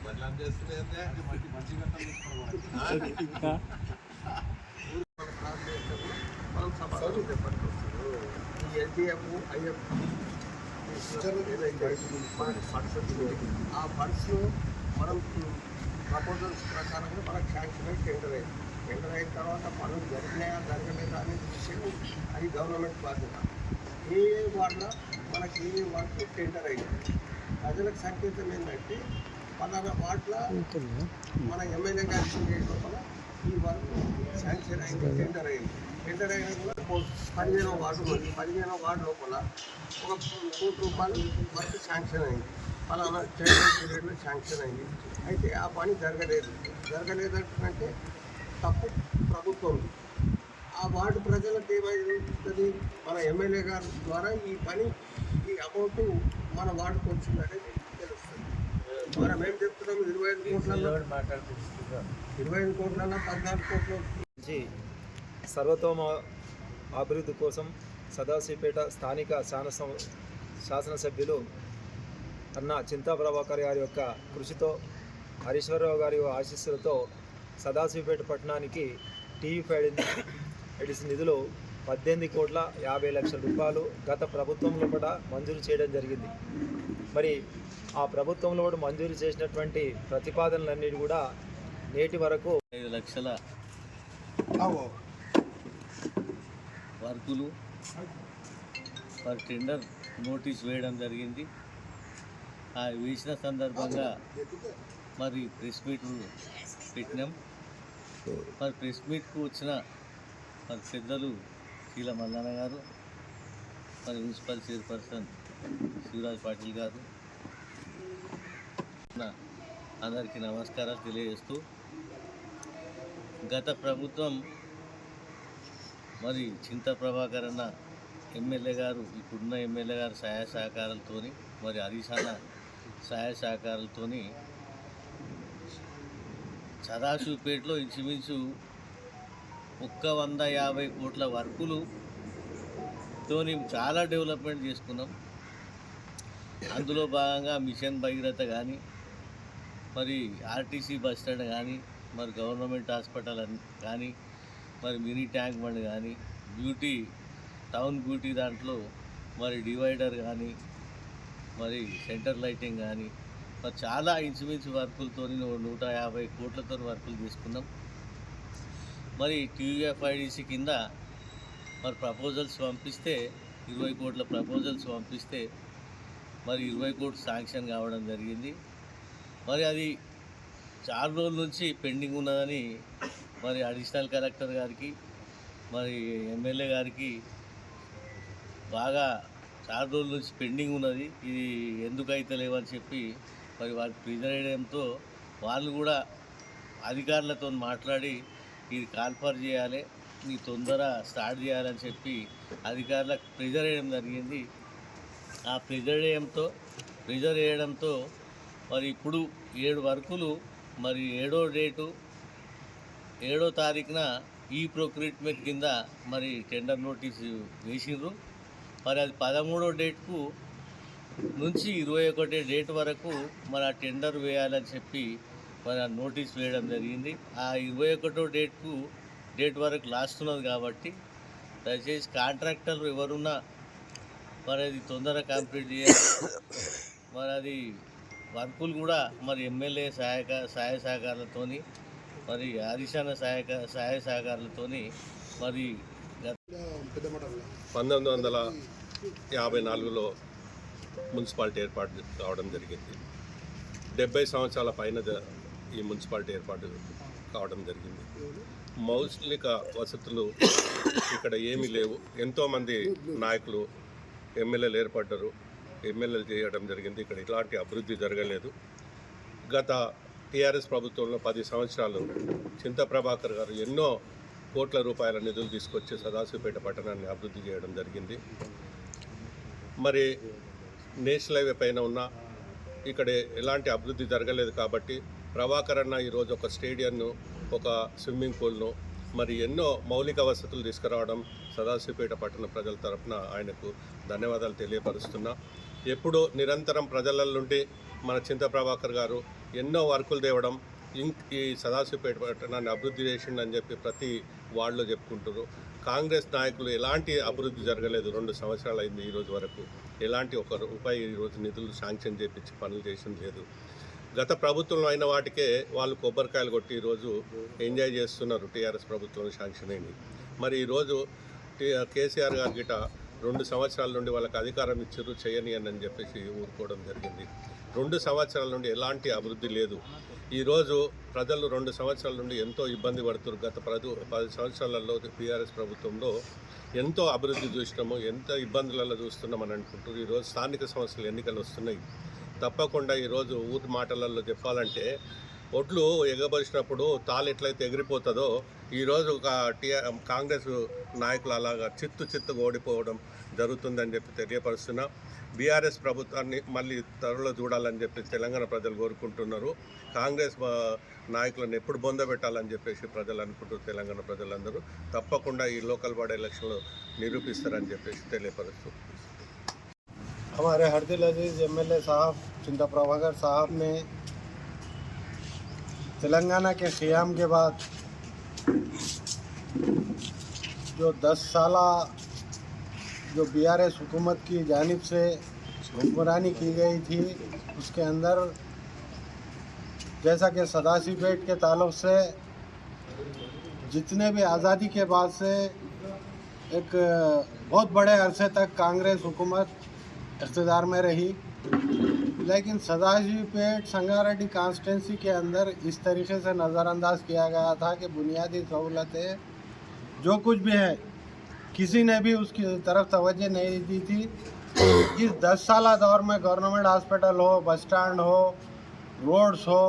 ఆ ఫండ్స్ మనం ప్రపోజల్స్ ప్రకారంగా మనకు శాంక్షన్ అయి టెండర్ అయింది. టెండర్ అయిన తర్వాత పనులు జరిగినాయా జరగలేదా అనేది విషయం అది గవర్నమెంట్ బాధ్యత. ఏ వార్డులో మనకి ఏ వార్డు టెండర్ అయింది, ప్రజలకు సంకేతం ఏంటంటే పలానా వార్డులో మన ఎమ్మెల్యే గారి లోపల ఈ వర్క్ శాంక్షన్ అయింది, టెండర్ అయింది. టెండర్ అయినా కూడా 15వ వార్డు ఉంది. 15వ వార్డు లోపల ఒక ₹1 వర్క్ శాంక్షన్ అయింది, పలానా టెండర్ పీరియడ్లో శాంక్షన్ అయింది. అయితే ఆ పని జరగలేదంటే తప్పు ప్రభుత్వం. ఆ వార్డు ప్రజలకు ఏమైతుంది, మన ఎమ్మెల్యే గారి ద్వారా ఈ అమౌంట్ మన వార్డుకు వచ్చిందనేది తెలుస్తుంది. మనం ఏం చెప్తున్నాం, 25 కోట్లలో 14 కోట్లు సర్వతోమ అభివృద్ధి కోసం సదాశివపేట స్థానిక శాసనసభ్యులు అన్న చింతా ప్రభాకర్ గారి యొక్క కృషితో, హరీశ్వరరావు గారి ఆశీస్సులతో సదాశివపేట పట్టణానికి టీవీ5 ఎడిషన్ నిధులు 18,50,00,000 రూపాయలు గత ప్రభుత్వంలో కూడా మంజూరు చేయడం జరిగింది. మరి ఆ ప్రభుత్వంలో కూడా మంజూరు చేసినటువంటి ప్రతిపాదనలన్నీ కూడా నేటి వరకు 5 లక్షల వర్కులు ఫర్ టెండర్ నోటీస్ వేయడం జరిగింది. ఆ వేసిన సందర్భంగా మరి ప్రెస్ మీట్ పెట్టినాం. మరి ప్రెస్ మీట్కు వచ్చిన మరి పెద్దలు కీల మల్లన్న గారు, మరి మున్సిపల్ చైర్పర్సన్ శివరాజ్ పాటిల్ గారు, అందరికీ నమస్కారాలు తెలియజేస్తూ, గత ప్రభుత్వం మరి చింతా ప్రభాకర్ అన్న ఎమ్మెల్యే గారు, ఇప్పుడున్న ఎమ్మెల్యే గారు సహాయ సహకారాలతో, మరి హరీష్ అన్న సహాయ సహకారాలతో సదాశివపేటలో ఇంచుమించు 150 కోట్ల వర్కులుతో చాలా డెవలప్మెంట్ చేసుకున్నాం. అందులో భాగంగా మిషన్ భగీరథ కానీ, మరి ఆర్టీసీ బస్ స్టాండ్ కానీ, మరి గవర్నమెంట్ హాస్పిటల్ కానీ, మరి మినీ ట్యాంక్ బండ్ కానీ, టౌన్ బ్యూటీ దాంట్లో మరి డివైడర్ కానీ, మరి సెంటర్ లైటింగ్ కానీ, మరి చాలా ఇంచుమించు వర్కులతో 150 కోట్లతో వర్కులు తీసుకున్నాం. మరి టీవీఎఫ్ఐడిసి కింద మరి ప్రపోజల్స్ పంపిస్తే 20 కోట్ల ప్రపోజల్స్ పంపిస్తే మరి 20 కోట్లు శాంక్షన్ కావడం జరిగింది. మరి అది చాలా రోజుల నుంచి పెండింగ్ ఉన్నదని మరి అడిషనల్ కలెక్టర్ గారికి, మరి ఎమ్మెల్యే గారికి బాగా చాలా రోజుల నుంచి పెండింగ్ ఉన్నది, ఇది ఎందుకైతే లేవని చెప్పి మరి వారికి ప్రెజర్ వేయడంతో వాళ్ళు కూడా అధికారులతో మాట్లాడి ఇది కాల్ఫర్ చేయాలి, ఇది తొందర స్టార్ట్ చేయాలని చెప్పి అధికారులకు ప్రెజర్ వేయడం జరిగింది. ఆ ప్రెజర్ వేయడంతో మరి ఇప్పుడు 7 వర్కులు మరి 7వ తారీఖున ఈ ప్రొక్యూర్మెంట్ కింద మరి టెండర్ నోటీసు వేసిండ్రు. మరి అది 13వ డేట్కు నుంచి 21వ డేట్ వరకు మరి ఆ టెండర్ వేయాలని చెప్పి మరి ఆ నోటీస్ వేయడం జరిగింది. ఆ 21వ డేట్ వరకు లాస్ట్ ఉన్నది కాబట్టి దయచేసి కాంట్రాక్టర్లు ఎవరున్నా మరి అది తొందరగా కంప్లీట్ చేయాలి. మరి అది వర్కులు కూడా మరి ఎమ్మెల్యే సహాయ సహకారాలతో, మరి హరీషాన సహాయ సహకారాలతో మరి 1954లో మున్సిపాలిటీ ఏర్పాటు కావడం జరిగింది. 70 సంవత్సరాల పైన ఈ మున్సిపాలిటీ ఏర్పాటు కావడం జరిగింది. మౌలిక వసతులు ఇక్కడ ఏమీ లేవు. ఎంతోమంది నాయకులు ఎమ్మెల్యేలు ఏర్పడ్డారు, ఎమ్మెల్యేలు చేయడం జరిగింది. ఇక్కడ ఇలాంటి అభివృద్ధి జరగలేదు. గత టీఆర్ఎస్ ప్రభుత్వంలో 10 సంవత్సరాలు చింతా ప్రభాకర్ గారు ఎన్నో కోట్ల రూపాయల నిధులు తీసుకొచ్చి సదాశివపేట పట్టణాన్ని అభివృద్ధి చేయడం జరిగింది. మరి నేషనల్ హైవే పైన ఉన్న ఇక్కడ ఎలాంటి అభివృద్ధి జరగలేదు కాబట్టి ప్రభాకర్ అన్న ఈరోజు ఒక స్టేడియంను, ఒక స్విమ్మింగ్ పూల్ను, మరి ఎన్నో మౌలిక వసతులు తీసుకురావడం సదాశివపేట పట్టణ ప్రజల తరఫున ఆయనకు ధన్యవాదాలు తెలియపరుస్తున్నా. ఎప్పుడు నిరంతరం ప్రజల నుండి మన చింత ప్రభాకర్ గారు ఎన్నో వర్కులు తేవడం ఈ సదాశివపేట పట్టణాన్ని అభివృద్ధి చేసిండని చెప్పి ప్రతి వార్డులో చెప్పుకుంటారు. కాంగ్రెస్ నాయకులు ఎలాంటి అభివృద్ధి జరగలేదు. 2 సంవత్సరాలు అయింది ఈ రోజు వరకు. ఎలాంటి ఒక రూపాయి ఈరోజు నిధులు శాంక్షన్ చేయించి పనులు చేసింది లేదు. గత ప్రభుత్వం అయిన వాటికే వాళ్ళు కొబ్బరికాయలు కొట్టి ఈరోజు ఎంజాయ్ చేస్తున్నారు. టీఆర్ఎస్ ప్రభుత్వం శాంక్షన్ అయింది. మరి ఈరోజు కేసీఆర్ గారి గిట 2 సంవత్సరాల నుండి వాళ్ళకి అధికారం ఇచ్చారు, చేయని అని చెప్పేసి ఊరుకోవడం జరిగింది. 2 సంవత్సరాల నుండి ఎలాంటి అభివృద్ధి లేదు. ఈరోజు ప్రజలు 2 సంవత్సరాల నుండి ఎంతో ఇబ్బంది పడుతున్నారు. గత 10 సంవత్సరాలలో టీఆర్ఎస్ ప్రభుత్వంలో ఎంతో అభివృద్ధి చూసినాము, ఎంత ఇబ్బందులలో చూస్తున్నామని అనుకుంటారు. ఈరోజు స్థానిక సంస్థలు ఎన్నికలు వస్తున్నాయి. తప్పకుండా ఈరోజు ఊరి మాటలలో చెప్పాలంటే ఒడ్లు ఎగబరిచినప్పుడు తాళ్ళు ఎట్లయితే ఎగిరిపోతుందో ఈరోజు కాంగ్రెస్ నాయకులు అలాగా చిత్తుగా ఓడిపోవడం జరుగుతుందని చెప్పి తెలియపరుస్తున్నా. బీఆర్ఎస్ ప్రభుత్వాన్ని మళ్ళీ త్వరలో చూడాలని చెప్పి తెలంగాణ ప్రజలు కోరుకుంటున్నారు. కాంగ్రెస్ నాయకులను ఎప్పుడు బొందబెట్టాలని చెప్పేసి ప్రజలు అనుకుంటారు. తెలంగాణ ప్రజలందరూ తప్పకుండా ఈ లోకల్ బాడీ ఎలక్షన్లో నిరూపిస్తారని చెప్పేసి తెలియపరుస్తూ हमारे हरदिल अजीज़ एमएलए साहब चिंता प्रभाकर साहब ने तेलंगाना के क़याम के बाद जो 10 साल जो बीआरएस हुकूमत की जानिब से हुक्मरानी की गई थी, उसके अंदर जैसा कि सदाशिवपेट के ताल्लुक़ से जितने भी आज़ादी के बाद से एक बहुत बड़े अरसे तक कांग्रेस हुकूमत इक़्तिदार में रही, लेकिन सदाशिवपेट संगारेड्डी कॉन्स्टिट्यूंसी के अंदर इस तरीके से नज़रअंदाज किया गया था कि बुनियादी सहूलतें जो कुछ भी है किसी ने भी उसकी तरफ तवज्जो नहीं दी थी। इस 10 साल दौर में गवर्नमेंट हॉस्पिटल हो, बस स्टैंड हो, रोड्स हो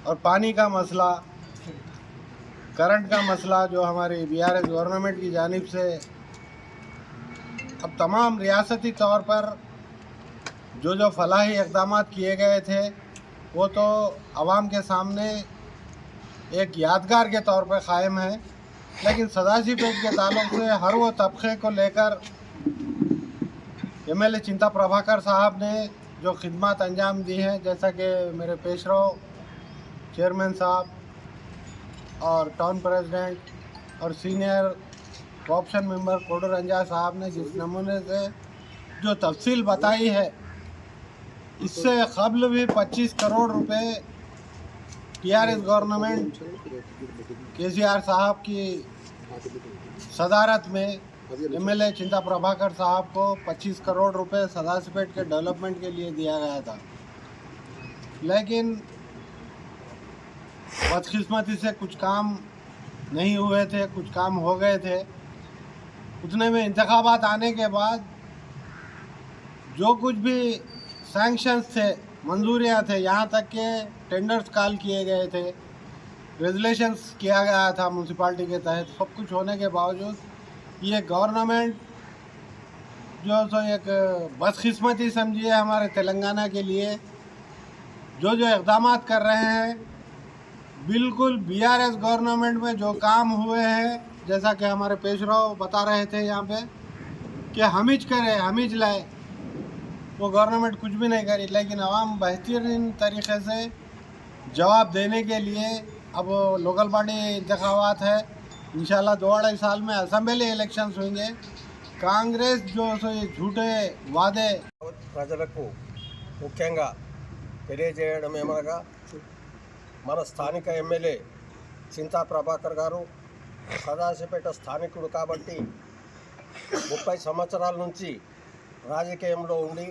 और पानी का मसला, करंट का मसला जो हमारी बीआरएस गवर्नमेंट की जानिब से अब तमाम रियासती तौर पर जो फलाही इक़दाम किए गए थे वो तो आवाम के सामने एक यादगार के तौर पर क़ायम है, लेकिन सदाशिवपेट के ताल्लुक़ से हर वो तबके को लेकर एमएलए चिंता प्रभाकर साहब ने जो खिदमत अंजाम दी हैं, जैसा कि मेरे पेशरो चेयरमैन साहब और टाउन प्रेसिडेंट और सीनियर ऑप्शन मेंबर कोडू रंजा साहब ने जिस नमूने से जो तफसील बताई है, इससे कबल भी 25 करोड़ रुपए टीआरएस गवर्नमेंट केसीआर साहब की सदारत में एमएलए चिंता प्रभाकर साहब को 25 करोड़ रुपए सदाशिवपेट के डेवलपमेंट के लिए दिया गया था, लेकिन बदकिस्मती से कुछ काम नहीं हुए थे, कुछ काम हो गए थे। उतने में इंतखाबात आने के बाद जो कुछ भी सैंक्शंस थे, मंजूरियाँ थे, यहाँ तक के टेंडर्स कॉल किए गए थे, रेजुलेशंस किया गया था म्यूनसिपाल्टी के तहत, सब कुछ होने के बावजूद ये गवर्नमेंट जो तो एक बदकिस्मती समझिए हमारे तेलंगाना के लिए जो इक़दाम कर रहे हैं, बिल्कुल बीआरएस गवर्नमेंट में जो काम हुए हैं, जैसा कि हमारे पेशरो बता रहे थे यहाँ पे कि हमिज करे हमिज लाए, वो गवर्नमेंट कुछ भी नहीं करी। लेकिन आवाम बेहतरीन तरीके से जवाब देने के लिए अब लोकल बॉडी इंतखाबात है, इंशाल्लाह 2-2.5 साल में असेंबली इलेक्शंस होंगे। कांग्रेस जो ये झूठे वादे ప్రజలకు ముఖ్యంగా తెలియజేయడం ఏమనగా మన స్థానిక ఎమ్మెల్యే చింతా ప్రభాకర్ గారు సదాశివపేట స్థానికుడు కాబట్టి 30 సంవత్సరాల నుంచి రాజకీయంలో ఉండి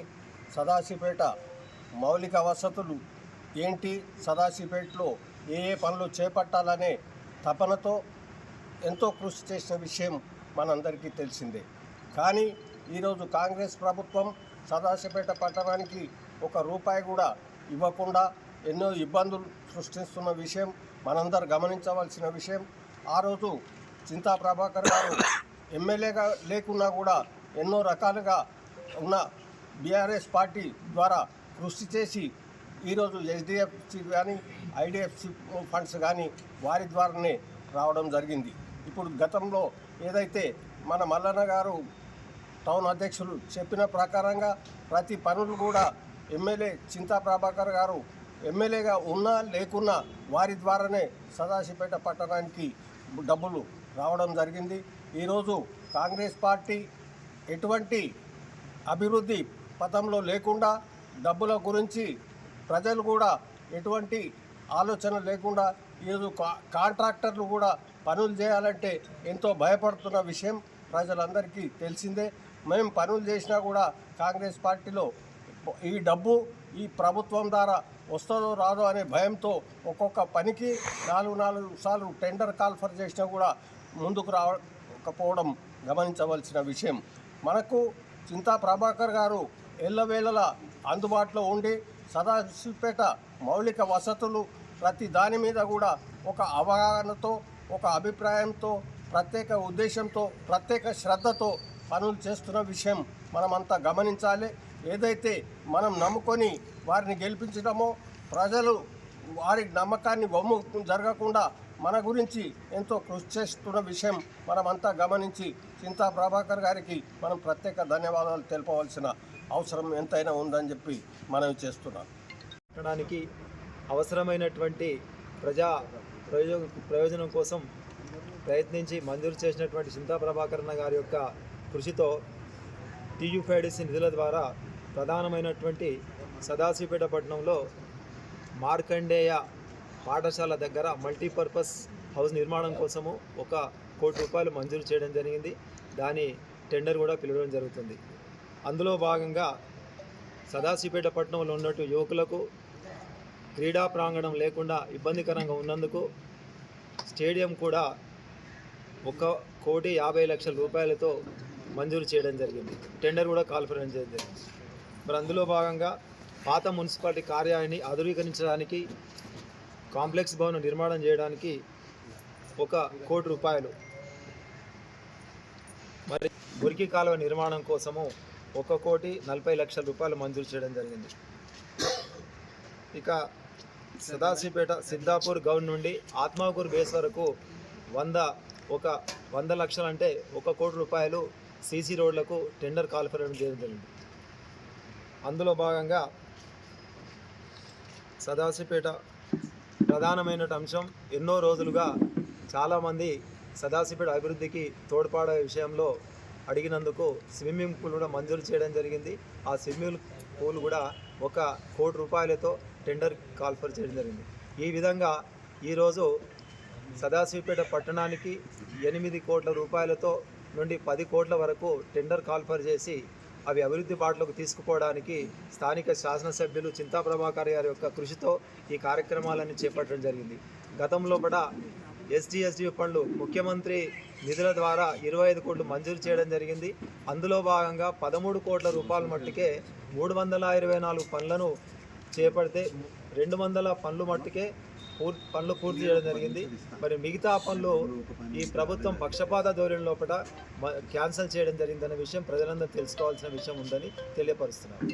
సదాశివపేట మౌలిక వసతులు ఏంటి, సదాశివపేటలో ఏ పనులు చేపట్టాలనే తపనతో ఎంతో కృషి చేసిన విషయం మనందరికీ తెలిసిందే. కానీ ఈరోజు కాంగ్రెస్ ప్రభుత్వం సదాశివపేట పట్టణానికి 1 రూపాయి కూడా ఇవ్వకుండా ఎన్నో ఇబ్బందులు సృష్టిస్తున్న విషయం మనందరూ గమనించవలసిన విషయం. ఆ రోజు చింతా ప్రభాకర్ గారు ఎమ్మెల్యేగా లేకున్నా కూడా ఎన్నో రకాలుగా ఉన్న బీఆర్ఎస్ పార్టీ ద్వారా కృషి చేసి ఈరోజు హెచ్డిఎఫ్సి కానీ ఐడిఎఫ్సి ఫండ్స్ కానీ వారి ద్వారానే రావడం జరిగింది. ఇప్పుడు గతంలో ఏదైతే మన మల్లన్న గారు టౌన్ అధ్యక్షులు చెప్పిన ప్రకారంగా ప్రతి పనులు కూడా ఎమ్మెల్యే చింతా ప్రభాకర్ గారు ఎమ్మెల్యేగా ఉన్నా లేకున్నా వారి ద్వారానే సదాశివపేట పట్టణానికి డబ్బులు రావడం జరిగింది. ఈరోజు కాంగ్రెస్ పార్టీ ఎటువంటి అభివృద్ధి పథంలో లేకుండా డబ్బుల గురించి ప్రజలు కూడా ఎటువంటి ఆలోచన లేకుండా ఈరోజు కాంట్రాక్టర్లు కూడా పనులు చేయాలంటే ఎంతో భయపడుతున్న విషయం ప్రజలందరికీ తెలిసిందే. మేము పనులు చేసినా కూడా కాంగ్రెస్ పార్టీలో ఈ డబ్బు ఈ ప్రభుత్వం ద్వారా వస్తుందో రాదో అనే భయంతో ఒక్కొక్క పనికి 4 సార్లు టెండర్ కాల్ఫర్ చేసినా కూడా ముందుకు రాకపోవడం గమనించవలసిన విషయం. మనకు చింతా ప్రభాకర్ గారు ఎల్లవేళలా అందుబాటులో ఉండి సదాశివపేట మౌలిక వసతులు ప్రతి దాని మీద కూడా ఒక అవగాహనతో ఒక అభిప్రాయంతో ప్రత్యేక ఉద్దేశంతో ప్రత్యేక శ్రద్ధతో పనులు చేస్తున్న విషయం మనమంతా గమనించాలి. ఏదైతే మనం నమ్ముకొని వారిని గెలిపించడమో ప్రజలు వారి నమ్మకాన్ని వమ్ము జరగకుండా మన గురించి ఎంతో కృషి చేస్తున్న విషయం మనమంతా గమనించి చింతా ప్రభాకర్ గారికి మనం ప్రత్యేక ధన్యవాదాలు తెలపవలసిన అవసరం ఎంతైనా ఉందని చెప్పి మనవి చేస్తున్నాం. పెట్టడానికి అవసరమైనటువంటి ప్రయోజనం కోసం ప్రయత్నించి మంజూరు చేసినటువంటి చింతా ప్రభాకరన్న గారి యొక్క కృషితో టీయూఫైడిసి నిధుల ద్వారా ప్రధానమైనటువంటి సదాశివపేట పట్టణంలో మార్కండేయ పాఠశాల దగ్గర మల్టీపర్పస్ హౌస్ నిర్మాణం కోసము 1 కోటి రూపాయలు మంజూరు చేయడం జరిగింది. దాని టెండర్ కూడా పిలవడం జరుగుతుంది. అందులో భాగంగా సదాశివపేట పట్టణంలో ఉన్నట్టు యువకులకు క్రీడా ప్రాంగణం లేకుండా ఇబ్బందికరంగా ఉన్నందుకు స్టేడియం కూడా 1,50,00,000 రూపాయలతో మంజూరు చేయడం జరిగింది. టెండర్ కూడా కాల్ఫరెన్స్ చేయడం జరిగింది. మరి అందులో భాగంగా పాత మున్సిపాలిటీ కార్యాలయాన్ని ఆధునీకరించడానికి కాంప్లెక్స్ భవనం నిర్మాణం చేయడానికి 1 కోటి రూపాయలు, మరి మురికి కాలువ నిర్మాణం కోసము 1,40,00,000 రూపాయలు మంజూరు చేయడం జరిగింది. ఇక సదాశివపేట సిద్ధాపూర్ గౌన్ నుండి ఆత్మాకూరు బేస్ వరకు 100 లక్షలు అంటే 1 కోటి రూపాయలు సీసీ రోడ్లకు టెండర్ కాల్ఫరెన్స్ చేయడం జరిగింది. అందులో భాగంగా సదాశివపేట ప్రధానమైన అంశం ఎన్నో రోజులుగా చాలామంది సదాశివపేట అభివృద్ధికి తోడ్పడే విషయంలో అడిగినందుకు స్విమ్మింగ్ పూల్ కూడా మంజూరు చేయడం జరిగింది. ఆ స్విమ్మింగ్ పూల్ కూడా 1 కోటి రూపాయలతో టెండర్ కాల్ఫర్ చేయడం జరిగింది. ఈ విధంగా ఈరోజు సదాశివపేట పట్టణానికి 8 కోట్ల రూపాయలతో నుండి 10 కోట్ల వరకు టెండర్ కాల్ఫర్ చేసి అవి అభివృద్ధి బాటలోకి తీసుకుపోవడానికి స్థానిక శాసనసభ్యులు చింతా ప్రభాకర్ గారి యొక్క కృషితో ఈ కార్యక్రమాలన్నీ చేపట్టడం జరిగింది. గతంలో కూడా ఎస్డీ ఫండ్లు ముఖ్యమంత్రి నిధుల ద్వారా 25 కోట్లు మంజూరు చేయడం జరిగింది. అందులో భాగంగా 13 కోట్ల రూపాయల మట్టుకే 324 పనులను చేపడితే 200 పనులు మట్టుకే పనులు పూర్తి చేయడం జరిగింది. మరి మిగతా పనులు ఈ ప్రభుత్వం పక్షపాత ధోరణి లోపల క్యాన్సిల్ చేయడం జరిగిందనే విషయం ప్రజలందరూ తెలుసుకోవాల్సిన విషయం ఉందని తెలియపరుస్తున్నారు.